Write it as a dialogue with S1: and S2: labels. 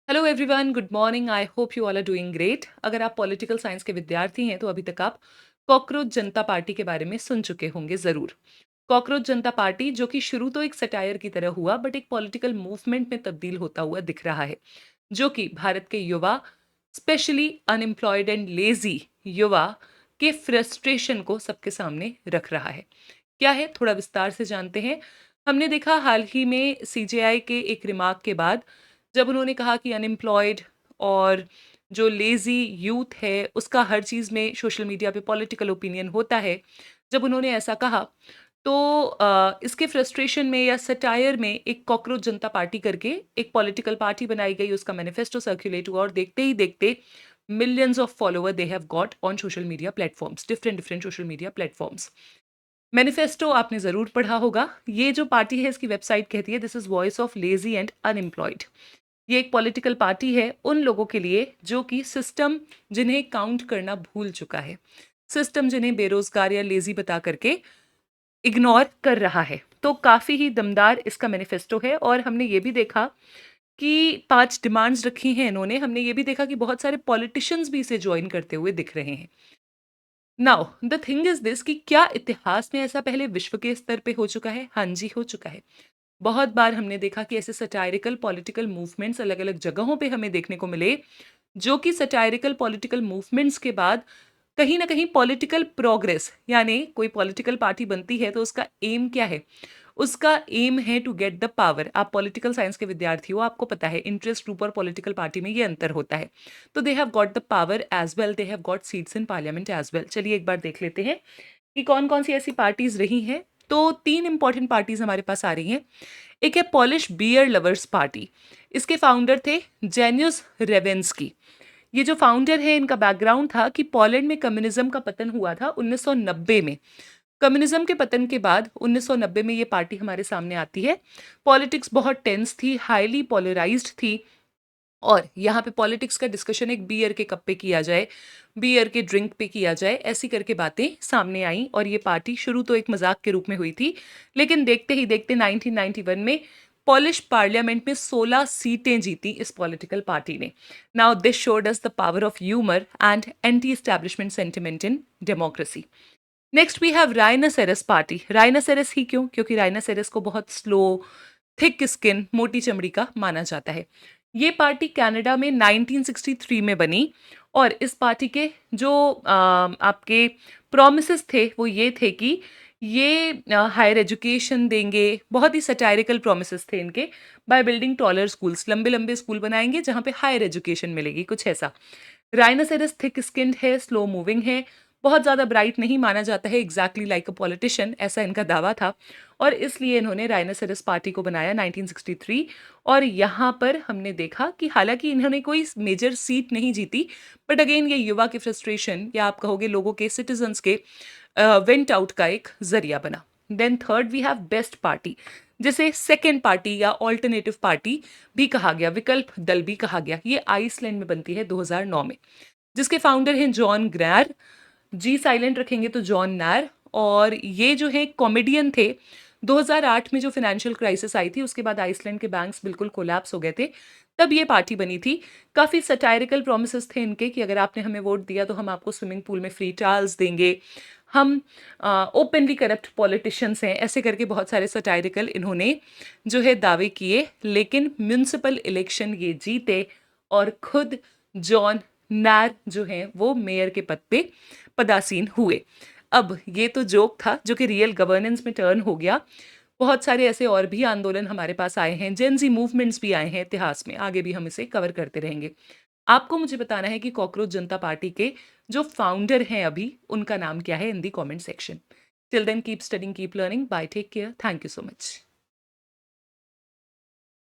S1: Hello everyone, good morning. I hope you all are doing great. अगर आप political science के विद्यार्थी हैं तो अभी तक आप कॉकरोच जनता पार्टी के बारे में सुन चुके होंगे ज़रूर। कॉकरोच जनता पार्टी जो कि शुरू तो एक सटायर की तरह हुआ बट एक पॉलिटिकल मूवमेंट में तब्दील होता हुआ दिख रहा है, जो कि भारत के युवा, स्पेशली अनएम्प्लॉयड एंड लेजी युवा के फ्रस्ट्रेशन को सबके सामने रख रहा है। क्या है, थोड़ा विस्तार से जानते हैं। हमने देखा हाल ही में सीजेआई के एक रिमार्क के बाद, जब उन्होंने कहा कि अनएम्प्लॉयड और जो लेज़ी यूथ है उसका हर चीज़ में सोशल मीडिया पे पॉलिटिकल ओपिनियन होता है। जब उन्होंने ऐसा कहा तो इसके फ्रस्ट्रेशन में या सटायर में एक कॉकरोच जनता पार्टी करके एक पॉलिटिकल पार्टी बनाई गई, उसका मैनिफेस्टो सर्कुलेट हुआ और देखते ही देखते millions of follower they have got on social media platforms, different different social media platforms. Manifesto आपने ज़रूर पढ़ा होगा। ये जो पार्टी है इसकी वेबसाइट कहती है this is voice of lazy and unemployed. ये एक पॉलिटिकल पार्टी है उन लोगों के लिए जो कि सिस्टम जिन्हें काउंट करना भूल चुका है, सिस्टम जिन्हें बेरोजगार या लेजी बता करके इग्नोर कर रहा है। तो काफ़ी ही दमदार इसका मैनिफेस्टो है और हमने ये भी देखा कि 5 डिमांड्स रखी हैं इन्होंने। हमने ये भी देखा कि बहुत सारे पॉलिटिशियंस भी इसे ज्वाइन करते हुए दिख रहे हैं। Now the thing is this कि क्या इतिहास में ऐसा पहले विश्व के स्तर पे हो चुका है? हाँ जी, हो चुका है। बहुत बार हमने देखा कि ऐसे सटायरिकल पॉलिटिकल मूवमेंट्स अलग-अलग जगहों पे हमें देखने को मिले, जो कि सटायरिकल पॉलिटिकल मूवमेंट्स के बाद कहीं न कहीं पॉलिटिकल प्रोग्रेस, यानी कोई पॉलिटिकल पार्टी बनती है तो उसका एम क्या है? उसका एम है टू गेट द पावर। आप पॉलिटिकल साइंस के विद्यार्थी हो, आपको पता है इंटरेस्ट ग्रुप और पॉलिटिकल पार्टी में ये अंतर होता है। तो they have got the power as well, they have got seats in parliament as well. चलिए एक बार देख लेते हैं कि कौन-कौन सी ऐसी पार्टीज़ रही हैं। तो 3 इंपॉर्टेंट पार्टीज़ हमारे पास आ रही हैं। एक है पॉलिश बियर लवर्स पार्टी। इसके फाउंडर थे जेन्युस रेवेंस्की। ये जो फाउंडर है इनका बैकग्राउंड था कि पोलैंड में कम्युनिज्म का पतन हुआ था 1990 में। कम्युनिज्म के पतन के बाद 1990 में ये पार्टी हमारे सामने आती है। पॉलिटिक्स बहुत टेंस थी, हाईली पोलराइज्ड थी और यहाँ पे पॉलिटिक्स का डिस्कशन एक बियर के कप पे किया जाए, बियर के ड्रिंक पे किया जाए, ऐसी करके बातें सामने आईं और ये पार्टी शुरू तो एक मजाक के रूप में हुई थी, लेकिन देखते ही देखते 1991 में पॉलिश पार्लियामेंट में 16 सीटें जीती इस पॉलिटिकल पार्टी ने। Now this showed us the power of humour and anti establishment sentiment in democracy. Next we have rhinoceros party. Rhinoceros ही क्यों? क्योंकि राइनासेरस को बहुत स्लो, थिक स्किन, मोटी चमड़ी का माना जाता है। ये पार्टी कनाडा में 1963 में बनी और इस पार्टी के जो आपके प्रॉमिसेस थे वो ये थे कि ये हायर एजुकेशन देंगे। बहुत ही सटायरिकल प्रॉमिसेस थे इनके। बाय बिल्डिंग टॉलर स्कूल्स, लंबे लंबे स्कूल बनाएंगे जहाँ पे हायर एजुकेशन मिलेगी, कुछ ऐसा। राइनोसेरस थिक स्किन्ड है, स्लो मूविंग है, बहुत ज़्यादा ब्राइट नहीं माना जाता है, एग्जैक्टली लाइक अ पॉलिटिशियन, ऐसा इनका दावा था और इसलिए इन्होंने राइनोसेरस पार्टी को बनाया 1963। और यहाँ पर हमने देखा कि हालांकि इन्होंने कोई मेजर सीट नहीं जीती, बट अगेन ये युवा के फ्रस्ट्रेशन या आप कहोगे लोगों के, सिटीजन्स के वेंट आउट का एक जरिया बना। Then third we have best party, जिसे सेकेंड पार्टी या ऑल्टरनेटिव पार्टी भी कहा गया, विकल्प दल भी कहा गया। ये आइसलैंड में बनती है 2009 में, जिसके फाउंडर हैं जॉन ग्रैर। जी साइलेंट रखेंगे तो जॉन नैर। और ये जो है कॉमेडियन थे। 2008 में जो फाइनेंशियल क्राइसिस आई थी उसके बाद आइसलैंड के बैंक्स बिल्कुल कोलैप्स हो गए थे, तब ये पार्टी बनी थी। काफ़ी सटायरिकल प्रोमिसेस थे इनके कि अगर आपने हमें वोट दिया तो हम आपको स्विमिंग पूल में फ्री टाल्स देंगे, हम ओपनली करप्ट पॉलिटिशियंस हैं, ऐसे करके बहुत सारे सटायरिकल इन्होंने जो है दावे किए। लेकिन म्यूनसिपल इलेक्शन ये जीते और खुद जॉन नैर जो हैं वो मेयर के पद पे पदासीन हुए। अब ये तो जोक था जो कि रियल गवर्नेंस में टर्न हो गया। बहुत सारे ऐसे और भी आंदोलन हमारे पास आए हैं, जेनजी मूवमेंट्स भी आए हैं इतिहास में, आगे भी हम इसे कवर करते रहेंगे। आपको मुझे बताना है कि कॉकरोच जनता पार्टी के जो फाउंडर हैं अभी, उनका नाम क्या है in the comment section. Till then keep studying, keep learning, bye, take care, thank you so much.